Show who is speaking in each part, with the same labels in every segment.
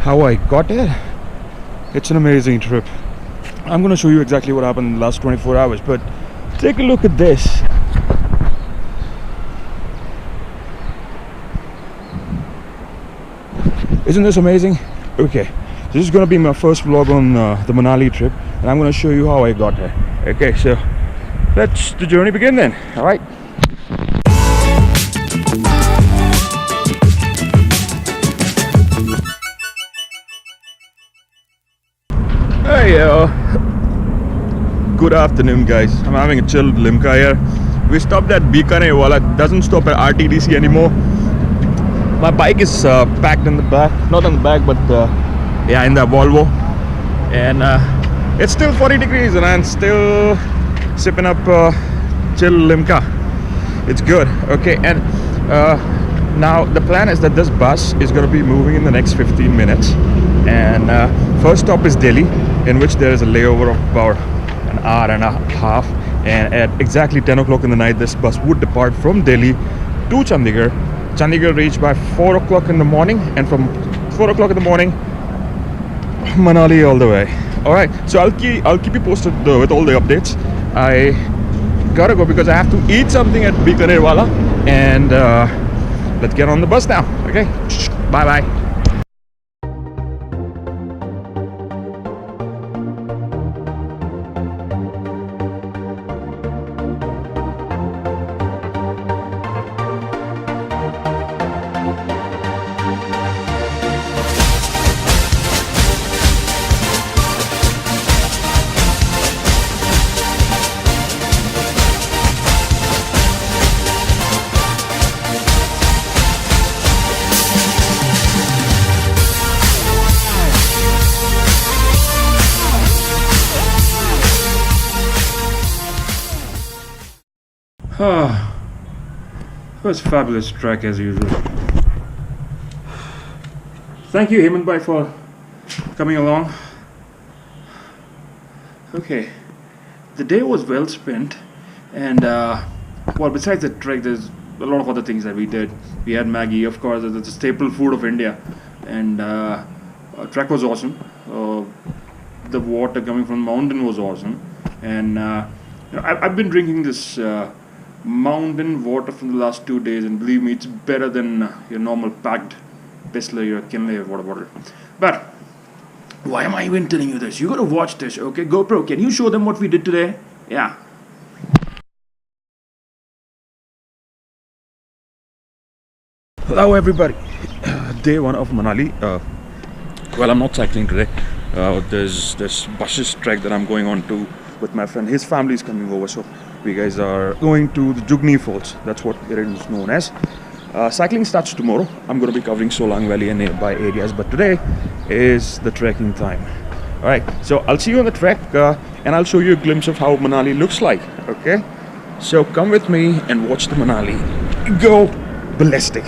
Speaker 1: how I got it. It's an amazing trip. I'm gonna show you exactly what happened in the last 24 hours, but take a look at this. Isn't this amazing? Okay, this is gonna be my first vlog on the Manali trip, and I'm gonna show you how I got there. Okay, so let's the journey begin then. All right. Hey, good afternoon, guys. I'm having a chilled limca here. We stopped at Bikaner wala. Doesn't stop at RTDC anymore. My bike is packed in the back, not on the back, but yeah, in the Volvo, and it's still 40 degrees, and I'm still sipping up chill limca. It's good. Okay, and now the plan is that this bus is going to be moving in the next 15 minutes, and first stop is Delhi, in which there is a layover of about an hour and a half, and at exactly 10 o'clock in the night this bus would depart from Delhi to Chandigarh. Chandigarh reached by 4 o'clock in the morning, and from 4 o'clock in the morning Manali all the way. Alright, so I'll keep you posted with all the updates. I gotta go because I have to eat something at Bikaner wala, and let's get on the bus now. Okay, bye bye. It was a fabulous trek as usual. Thank you, Hemant Bhai, for coming along. Okay, the day was well spent, and well, besides the trek, there's a lot of other things that we did. We had Maggie, of course, it's the staple food of India, and trek was awesome. The water coming from the mountain was awesome, and you know, I've been drinking this mountain water from the last 2 days, and believe me, it's better than your normal packed Bisler or Kinley water bottle. But why am I even telling you this? You gotta watch this, okay? GoPro, can you show them what we did today? Yeah. Hello everybody. Day one of Manali. Well, I'm not cycling today. There's this Vashisht trek that I'm going on to with my friend. His family is coming over, so we guys are going to the Jugni Falls. That's what it is known as. Cycling starts tomorrow. I'm going to be covering Solang Valley and nearby areas, but today is the trekking time. Alright, so I'll see you on the trek, and I'll show you a glimpse of how Manali looks like. Okay, so come with me and watch the Manali go ballistic.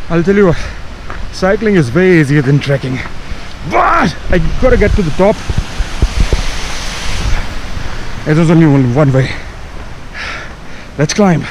Speaker 1: I'll tell you what, cycling is way easier than trekking, but I gotta get to the top. There's only one way. Let's climb.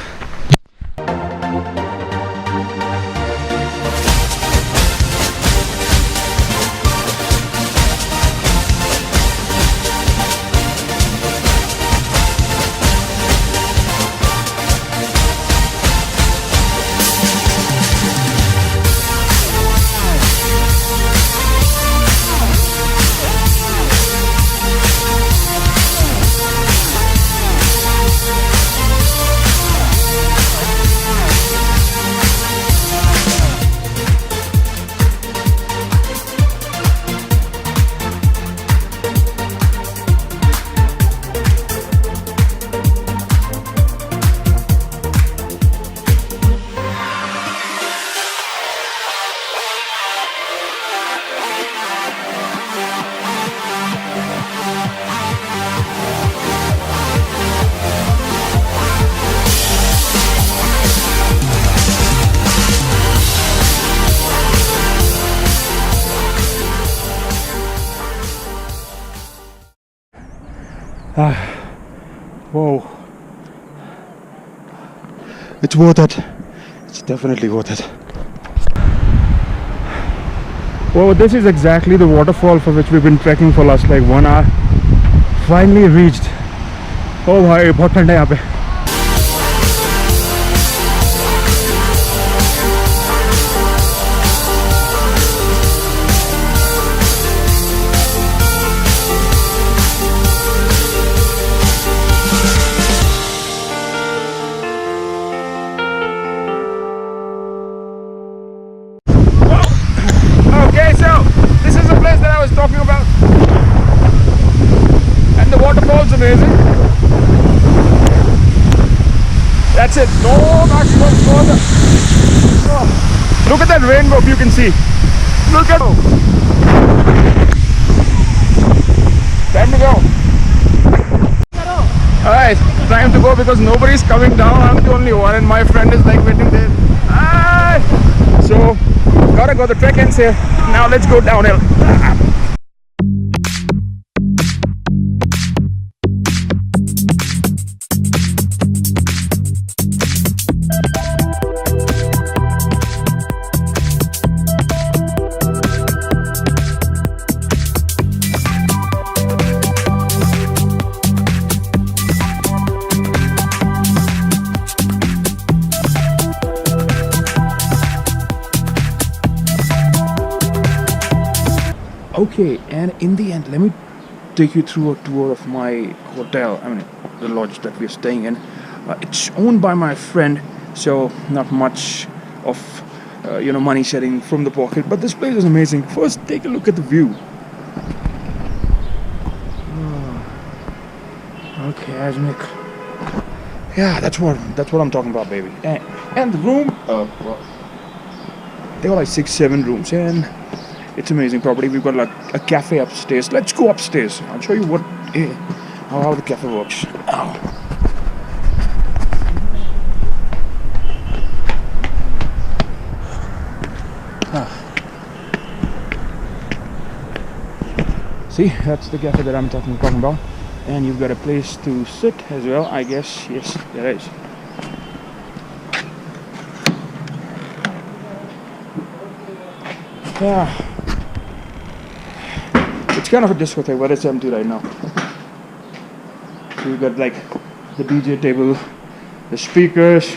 Speaker 1: Whoa. It's worth it. It's definitely worth it. Well, this is exactly the waterfall for which we've been trekking for last like 1 hour. Finally reached. Oh भाई बहुत ठंडा है यहाँ पे. Okay, so this is the place that I was talking about, and the waterfall's amazing. That's it. No maximum further. Oh, look at that rainbow. You can see. Look at. Time to go. Alright, time to go because nobody's coming down. I'm the only one, and my friend is like waiting there. So gotta go. The trek ends here. Now let's go downhill. Okay, and in the end, let me take you through a tour of my hotel. I mean, the lodge that we're staying in. It's owned by my friend, so not much of money sharing from the pocket. But this place is amazing. First, take a look at the view. Okay, Asmik. Yeah, that's what I'm talking about, baby. And the room. Well, they got like 6-7 rooms, and it's amazing property. We've got like a cafe upstairs. Let's go upstairs. I'll show you how the cafe works. Ow. See, that's the cafe that I'm talking about. And you've got a place to sit as well, I guess. Yes, there is. Yeah. It's kind of a discotheque, but it's empty right now. So you got like the DJ table, the speakers.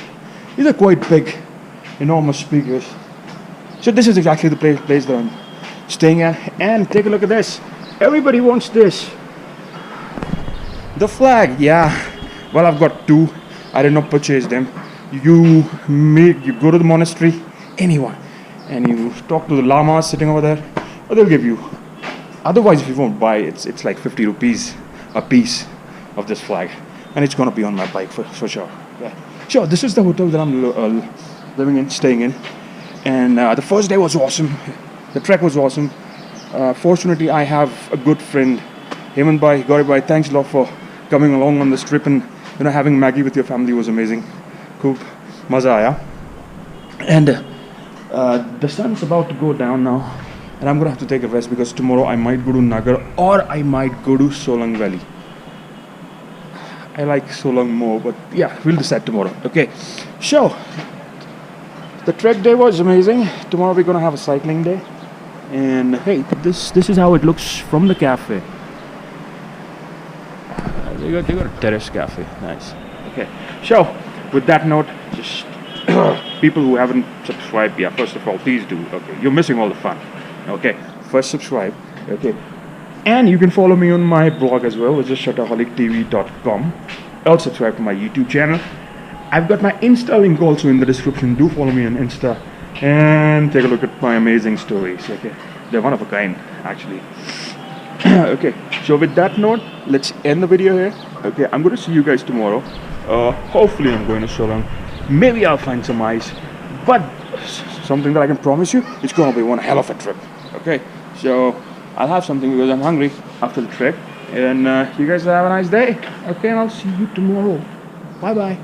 Speaker 1: These are quite big, enormous speakers. So this is exactly the place that I'm staying at. And take a look at this. Everybody wants this. The flag, yeah. Well, I've got 2. I did not purchase them. You go to the monastery, anyone, and you talk to the lamas sitting over there, or they'll give you. Otherwise, if you won't buy it, it's like 50 rupees a piece of this flag, and it's gonna be on my bike for sure. Yeah, sure. This is the hotel that I'm staying in, and the first day was awesome. The trek was awesome. Fortunately, I have a good friend, Hemant Bhai, Gauri Bhai. Thanks a lot for coming along on this trip, and having Maggie with your family was amazing. Cool, maza aaya. And the sun's about to go down now. And I'm gonna have to take a rest because tomorrow I might go to Nagar or I might go to Solang Valley. I like Solang more, but yeah, we'll decide tomorrow. Okay, so the trek day was amazing. Tomorrow we're gonna have a cycling day. And hey, this is how it looks from the cafe. They got a terrace cafe. Nice. Okay, so with that note, just people who haven't subscribed, yeah, first of all, please do. Okay, you're missing all the fun. Okay, first subscribe. Okay, and you can follow me on my blog as well, which is shutaholictv.com. Also subscribe to my YouTube channel. I've got my Insta link also in the description. Do follow me on Insta and take a look at my amazing stories. Okay, they're one of a kind, actually. Okay, so with that note, let's end the video here. Okay, I'm going to see you guys tomorrow. Hopefully I'm going to Solang. Maybe I'll find some ice, but something that I can promise you, it's going to be one hell of a trip. Okay, so I'll have something because I'm hungry after the trip. And you guys have a nice day. Okay, and I'll see you tomorrow. Bye bye.